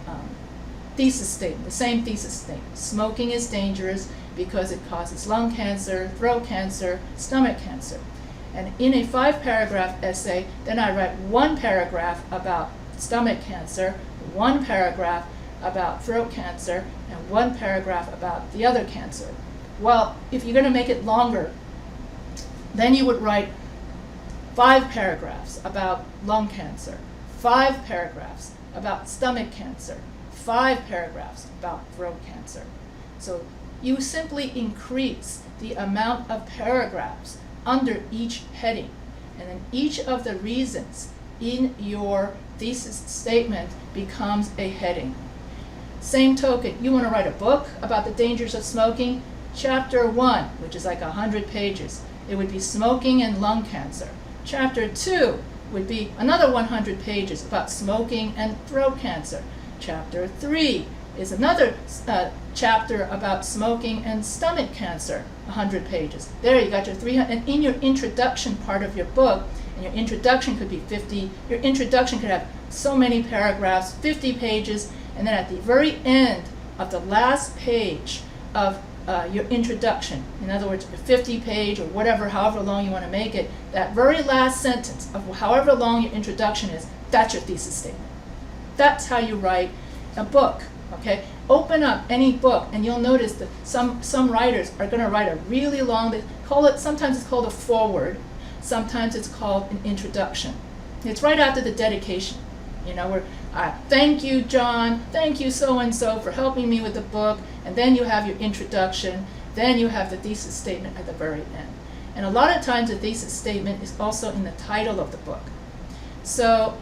thesis statement, the same thesis statement, smoking is dangerous because it causes lung cancer, throat cancer, stomach cancer. And in a 5-paragraph essay, then I write 1 paragraph about stomach cancer, 1 paragraph about throat cancer, and 1 paragraph about the other cancer. Well, if you're going to make it longer, then you would write 5 paragraphs about lung cancer, 5 paragraphs about stomach cancer, 5 paragraphs about throat cancer. So you simply increase the amount of paragraphs under each heading, and then each of the reasons in your thesis statement becomes a heading. Same token, you want to write a book about the dangers of smoking? Chapter 1, which is like 100 pages, it would be smoking and lung cancer. Chapter 2 would be another 100 pages about smoking and throat cancer. Chapter 3 is another chapter about smoking and stomach cancer, 100 pages. There you got your 300, and in your introduction part of your book, and your introduction could be 50, your introduction could have so many paragraphs, 50 pages, and then at the very end of the last page of your introduction. In other words, a 50-page or whatever, however long you want to make it, that very last sentence of however long your introduction is, that's your thesis statement. That's how you write a book, okay? Open up any book and you'll notice that some writers are going to write a really long, sometimes it's called a foreword, sometimes it's called an introduction. It's right after the dedication, where thank you, John, thank you so-and-so for helping me with the book, and then you have your introduction, then you have the thesis statement at the very end. And a lot of times the thesis statement is also in the title of the book. So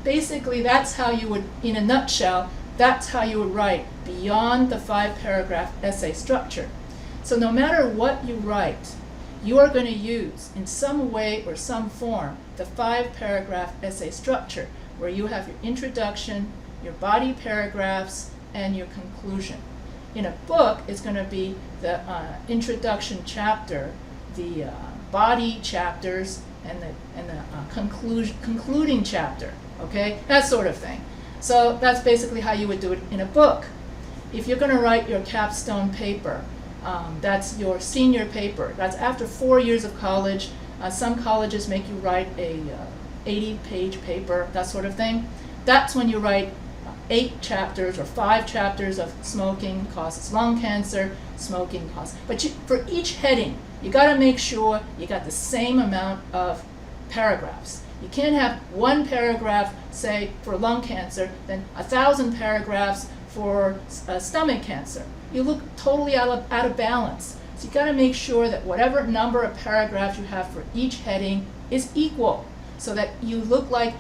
basically that's how you would, in a nutshell, that's how you would write beyond the 5-paragraph essay structure. So no matter what you write, you are going to use in some way or some form the 5-paragraph essay structure, where you have your introduction, your body paragraphs, and your conclusion. In a book, it's going to be the introduction chapter, the body chapters, and the concluding chapter, okay? That sort of thing. So that's basically how you would do it in a book. If you're going to write your capstone paper, that's your senior paper. That's after 4 years of college. Some colleges make you write a 80-page paper, that sort of thing. That's when you write 8 chapters or 5 chapters of smoking causes lung cancer, smoking causes. But for each heading, you got to make sure you got the same amount of paragraphs. You can't have one paragraph, say, for lung cancer, then 1,000 paragraphs for stomach cancer. You look totally out of balance. So you got to make sure that whatever number of paragraphs you have for each heading is equal, so that you look like,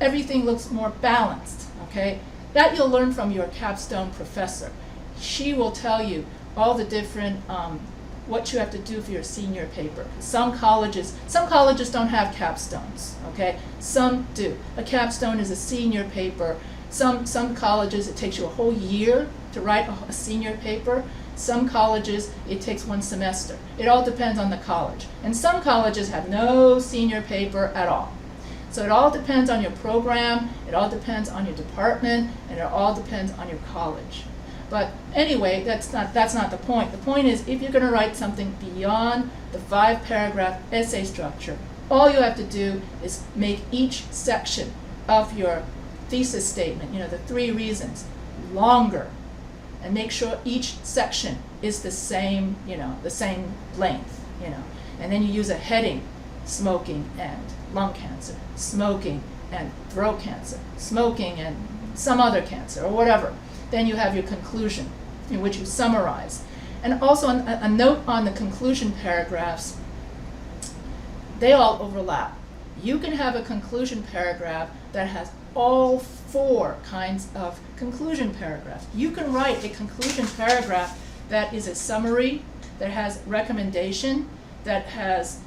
everything looks more balanced, okay? That you'll learn from your capstone professor. She will tell you all the different, what you have to do for your senior paper. Some colleges don't have capstones, okay? Some do. A capstone is a senior paper. Some colleges, it takes you a whole year to write a senior paper. Some colleges, it takes 1 semester. It all depends on the college. And some colleges have no senior paper at all. So it all depends on your program, it all depends on your department, and it all depends on your college. But anyway, that's not the point. The point is, if you're going to write something beyond the 5-paragraph essay structure, all you have to do is make each section of your thesis statement, the 3 reasons, longer, and make sure each section is the same, the same length, And then you use a heading, smoking and lung cancer, smoking and throat cancer, smoking and some other cancer, or whatever. Then you have your conclusion, in which you summarize. And also a note on the conclusion paragraphs, they all overlap. You can have a conclusion paragraph that has all 4 kinds of conclusion paragraphs. You can write a conclusion paragraph that is a summary, that has recommendation, that has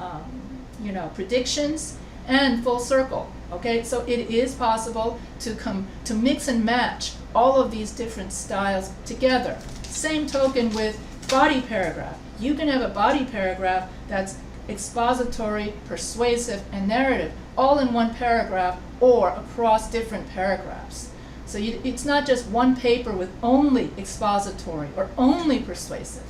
predictions, and full circle. Okay, so it is possible to mix and match all of these different styles together. Same token with body paragraph. You can have a body paragraph that's expository, persuasive, and narrative, all in one paragraph or across different paragraphs. So it's not just one paper with only expository or only persuasive.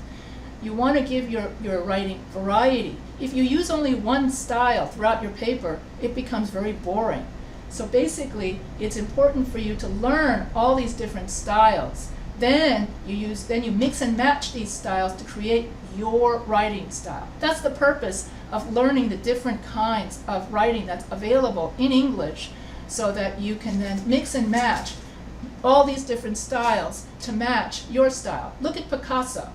You want to give your writing variety. If you use only one style throughout your paper, it becomes very boring. So basically, it's important for you to learn all these different styles. Then you mix and match these styles to create your writing style. That's the purpose of learning the different kinds of writing that's available in English, so that you can then mix and match all these different styles to match your style. Look at Picasso.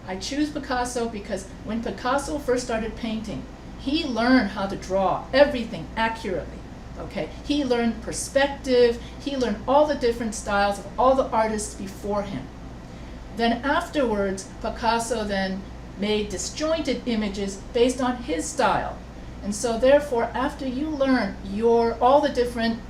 I choose Picasso because when Picasso first started painting, he learned how to draw everything accurately. Okay, he learned perspective, he learned all the different styles of all the artists before him. Then afterwards, Picasso then made disjointed images based on his style. And so therefore, after you learn all the different,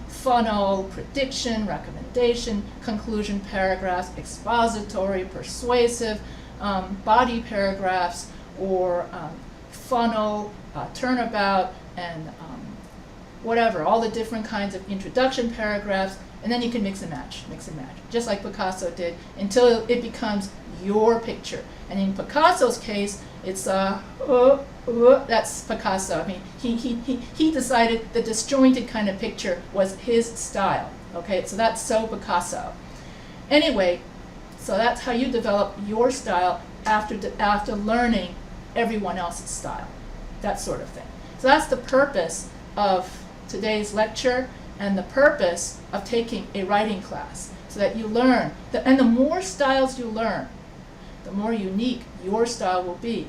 funnel, prediction, recommendation, conclusion paragraphs, expository, persuasive, body paragraphs, or funnel, turnabout, and whatever, all the different kinds of introduction paragraphs, and then you can mix and match, just like Picasso did, until it becomes your picture. And in Picasso's case, it's that's Picasso. I mean, he decided the disjointed kind of picture was his style. Okay, so that's so Picasso. Anyway, so that's how you develop your style after learning everyone else's style, that sort of thing. So that's the purpose of today's lecture and the purpose of taking a writing class, so that you learn. And the more styles you learn, the more unique your style will be,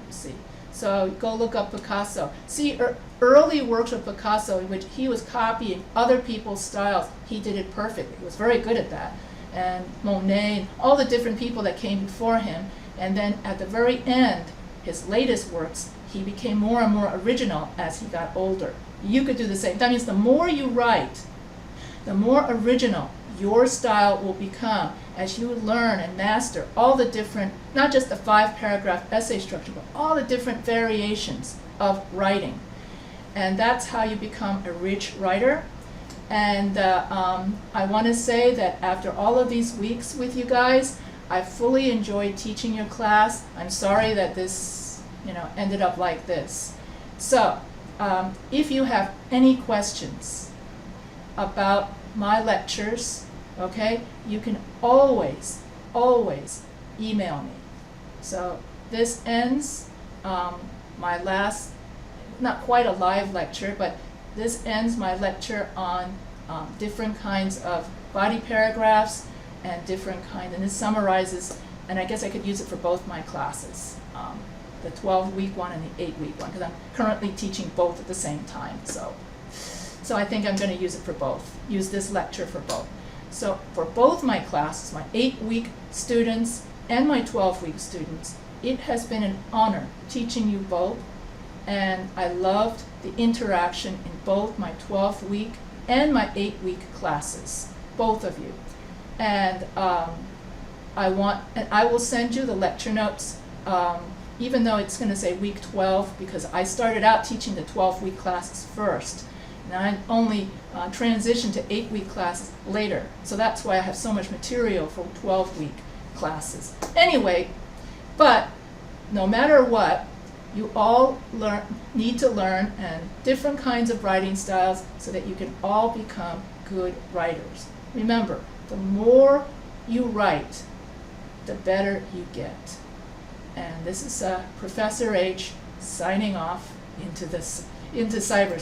you see. So go look up Picasso. See early works of Picasso in which he was copying other people's styles. He did it perfectly. He was very good at that. And Monet and all the different people that came before him. And then at the very end, his latest works, he became more and more original as he got older. You could do the same. That means the more you write, the more original your style will become as you learn and master all the different, not just the 5-paragraph essay structure, but all the different variations of writing. And that's how you become a rich writer. And I want to say that after all of these weeks with you guys, I fully enjoyed teaching your class. I'm sorry that this, ended up like this. So, if you have any questions about my lectures, okay, you can always email me. So this ends my last, not quite a live lecture, but this ends my lecture on different kinds of body paragraphs and different kinds, and this summarizes, and I guess I could use it for both my classes, the 12-week one and the 8-week one, because I'm currently teaching both at the same time. So I think I'm going to use it for both, use this lecture for both. So for both my classes, my 8-week students and my 12-week students, it has been an honor teaching you both, and I loved the interaction in both my 12-week and my 8-week classes, both of you. And I will send you the lecture notes, even though it's going to say week 12, because I started out teaching the 12-week classes first. And I only transitioned to 8-week classes later. So that's why I have so much material for 12-week classes. Anyway, but no matter what, you all need to learn and different kinds of writing styles so that you can all become good writers. Remember, the more you write, the better you get. And this is Professor H signing off into cyberspace.